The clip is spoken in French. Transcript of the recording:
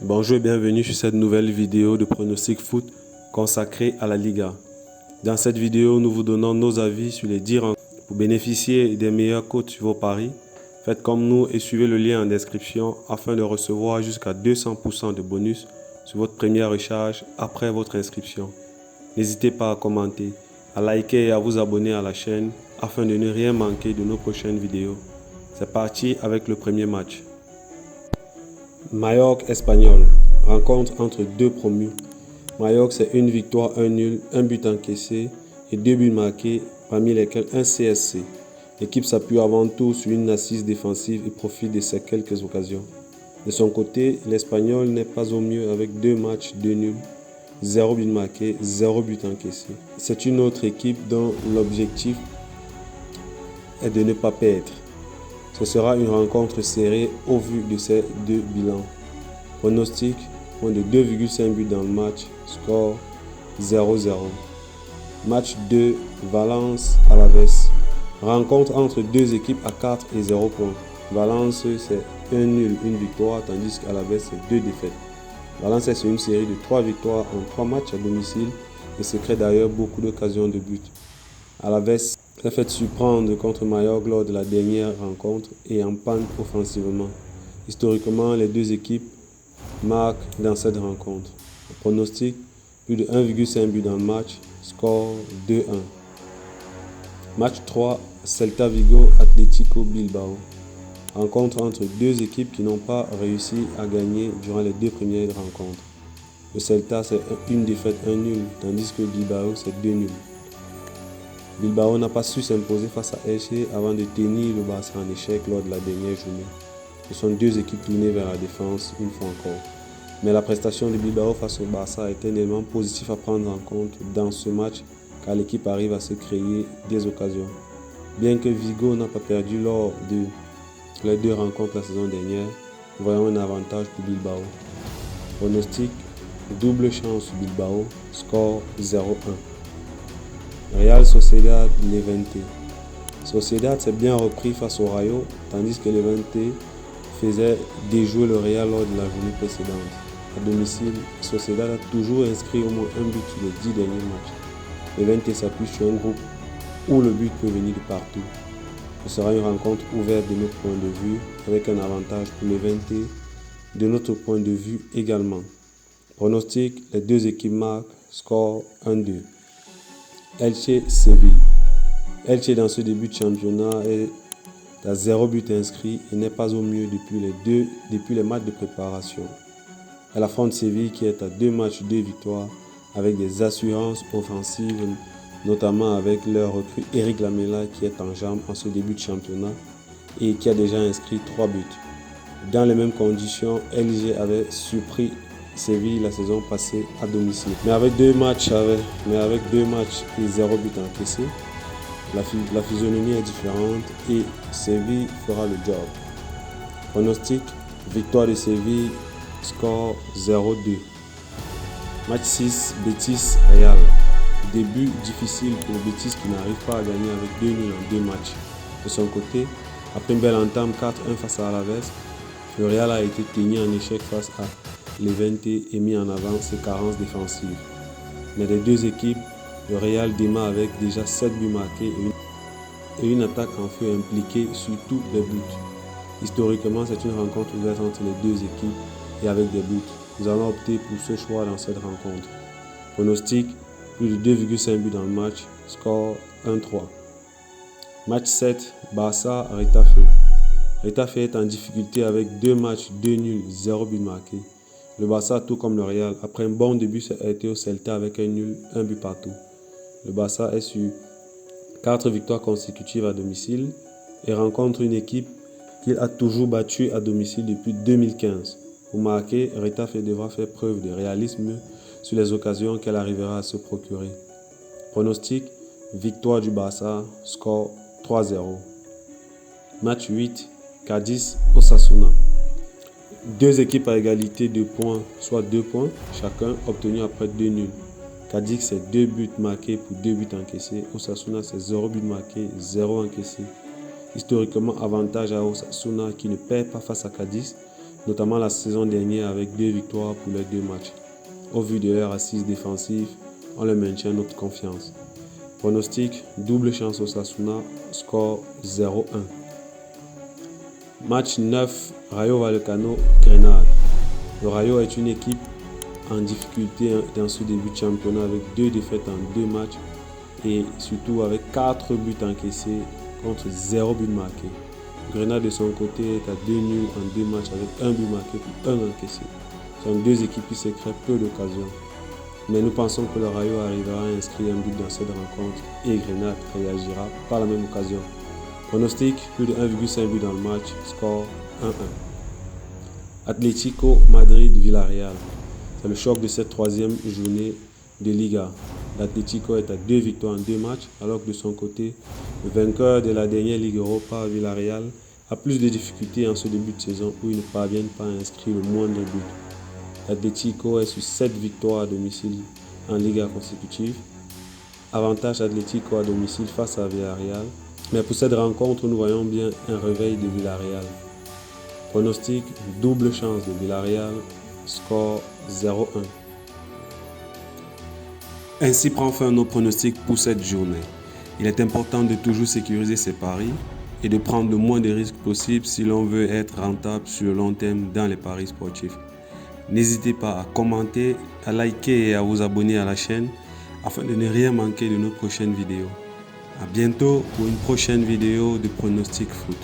Bonjour et bienvenue sur cette nouvelle vidéo de pronostic foot consacrée à la Liga. Dans cette vidéo, nous vous donnons nos avis sur les 10 rencontres. Pour bénéficier des meilleurs cotes sur vos paris, faites comme nous et suivez le lien en description afin de recevoir jusqu'à 200% de bonus sur votre première recharge après votre inscription. N'hésitez pas à commenter, à liker et à vous abonner à la chaîne afin de ne rien manquer de nos prochaines vidéos. C'est parti avec le premier match. Mallorca-Espagnol, rencontre entre deux promus. Mallorca, c'est une victoire, un nul, un but encaissé et 2 buts marqués, parmi lesquels un CSC. L'équipe s'appuie avant tout sur une assise défensive et profite de ces quelques occasions. De son côté, l'Espagnol n'est pas au mieux avec 2 matchs, 2 nuls, 0 but marqué, 0 but encaissé. C'est une autre équipe dont l'objectif est de ne pas perdre. Ce sera une rencontre serrée au vu de ces deux bilans. Pronostic, moins de 2,5 buts dans le match, score 0-0. Match 2, Valence-Alaves. Rencontre entre deux équipes à 4 et 0 points. Valence, c'est un nul, une victoire, tandis qu'Alaves, c'est 2 défaites. Valence est sur une série de 3 victoires en 3 matchs à domicile et se crée d'ailleurs beaucoup d'occasions de but. Alaves s'est fait surprendre contre Mallorca lors de la dernière rencontre et en panne offensivement. Historiquement, les deux équipes marquent dans cette rencontre. Le pronostic, plus de 1,5 but dans le match, score 2-1. Match 3, Celta Vigo, Atlético Bilbao. Rencontre entre deux équipes qui n'ont pas réussi à gagner durant les 2 premières rencontres. Le Celta, c'est une défaite, un nul, tandis que Bilbao, c'est 2 nuls. Bilbao n'a pas su s'imposer face à Elche avant de tenir le Barça en échec lors de la dernière journée. Ce sont deux équipes tournées vers la défense une fois encore. Mais la prestation de Bilbao face au Barça est un élément positif à prendre en compte dans ce match car l'équipe arrive à se créer des occasions. Bien que Vigo n'a pas perdu lors de les 2 rencontres la saison dernière, nous voyons un avantage pour Bilbao. Pronostic, double chance Bilbao, score 0-1. Real Sociedad Levante. Sociedad s'est bien repris face au Rayo, tandis que Levante faisait déjouer le Real lors de la journée précédente. À domicile, Sociedad a toujours inscrit au moins un but sur les 10 derniers matchs. Levante s'appuie sur un groupe où le but peut venir de partout. Ce sera une rencontre ouverte de notre point de vue, avec un avantage pour Levante de notre point de vue également. Pronostic, les deux équipes marquent, score 1-2. Elche-Séville. Elche dans ce début de championnat est à 0 but inscrit et n'est pas au mieux depuis les matchs de préparation. Elle affronte Séville qui est à 2 matchs, 2 victoires avec des assurances offensives, notamment avec leur recrue Eric Lamela qui est en jambes en ce début de championnat et qui a déjà inscrit 3 buts. Dans les mêmes conditions, Elche avait surpris Séville la saison passée à domicile. Mais avec 2 matchs et 0 but encaissé, la physionomie est différente et Séville fera le job. Pronostic, victoire de Séville, score 0-2. Match 6, Betis Real. Début difficile pour Betis qui n'arrive pas à gagner avec 2 nuls en 2 matchs. De son côté, après une belle entame 4-1 face à Alaves, le Real a été tenu en échec face à Levante et mis en avant ses carences défensives. Mais les deux équipes, le Real démarre avec déjà 7 buts marqués et une attaque en feu impliquée sur tous les buts. Historiquement, c'est une rencontre ouverte entre les deux équipes et avec des buts. Nous allons opter pour ce choix dans cette rencontre. Pronostic, plus de 2,5 buts dans le match, score 1-3. Match 7, Barça-Retafe. Retafe est en difficulté avec 2 matchs, 2 nuls, 0 but marqué. Le Barça, tout comme le Real, après un bon début, a été au Celta avec un nul, 1 but partout. Le Barça est sur 4 victoires consécutives à domicile et rencontre une équipe qu'il a toujours battue à domicile depuis 2015. Pour marquer, Retafe devra faire preuve de réalisme sur les occasions qu'elle arrivera à se procurer. Pronostic, victoire du Barça, score 3-0. Match 8, Cadiz-Osasuna. 2 équipes à égalité de points, soit 2 points chacun obtenus après 2 nuls. Cadiz, c'est 2 buts marqués pour 2 buts encaissés. Osasuna, c'est 0 but marqué, 0 encaissé. Historiquement, avantage à Osasuna qui ne perd pas face à Cadiz, notamment la saison dernière avec 2 victoires pour les 2 matchs. Au vu de leur assise défensive, on leur maintient notre confiance. Pronostic, double chance Osasuna, score 0-1. Match 9, Rayo Vallecano, Grenade. Le Rayo est une équipe en difficulté dans ce début de championnat avec 2 défaites en 2 matchs et surtout avec 4 buts encaissés contre 0 but marqué. Grenade de son côté est à 2 nuls en 2 matchs avec 1 but marqué pour 1 encaissé. Ce sont 2 équipes qui se créent peu d'occasions. Mais nous pensons que le Rayo arrivera à inscrire un but dans cette rencontre et Grenade réagira par la même occasion. Pronostic, plus de 1,5 but dans le match, score 1-1. Atlético Madrid-Villarreal. C'est le choc de cette 3e journée de Liga. L'Atlético est à 2 victoires en 2 matchs, alors que de son côté, le vainqueur de la dernière Ligue Europa, Villarreal, a plus de difficultés en ce début de saison où ils ne parviennent pas à inscrire le moindre but. L'Atlético est sur 7 victoires à domicile en Liga consécutive. Avantage Atlético à domicile face à Villarreal. Mais pour cette rencontre, nous voyons bien un réveil de Villarreal. Pronostic, double chance de Villarreal, score 0-1. Ainsi prend fin nos pronostics pour cette journée. Il est important de toujours sécuriser ses paris et de prendre le moins de risques possible si l'on veut être rentable sur le long terme dans les paris sportifs. N'hésitez pas à commenter, à liker et à vous abonner à la chaîne afin de ne rien manquer de nos prochaines vidéos. A bientôt pour une prochaine vidéo de Pronostic Foot.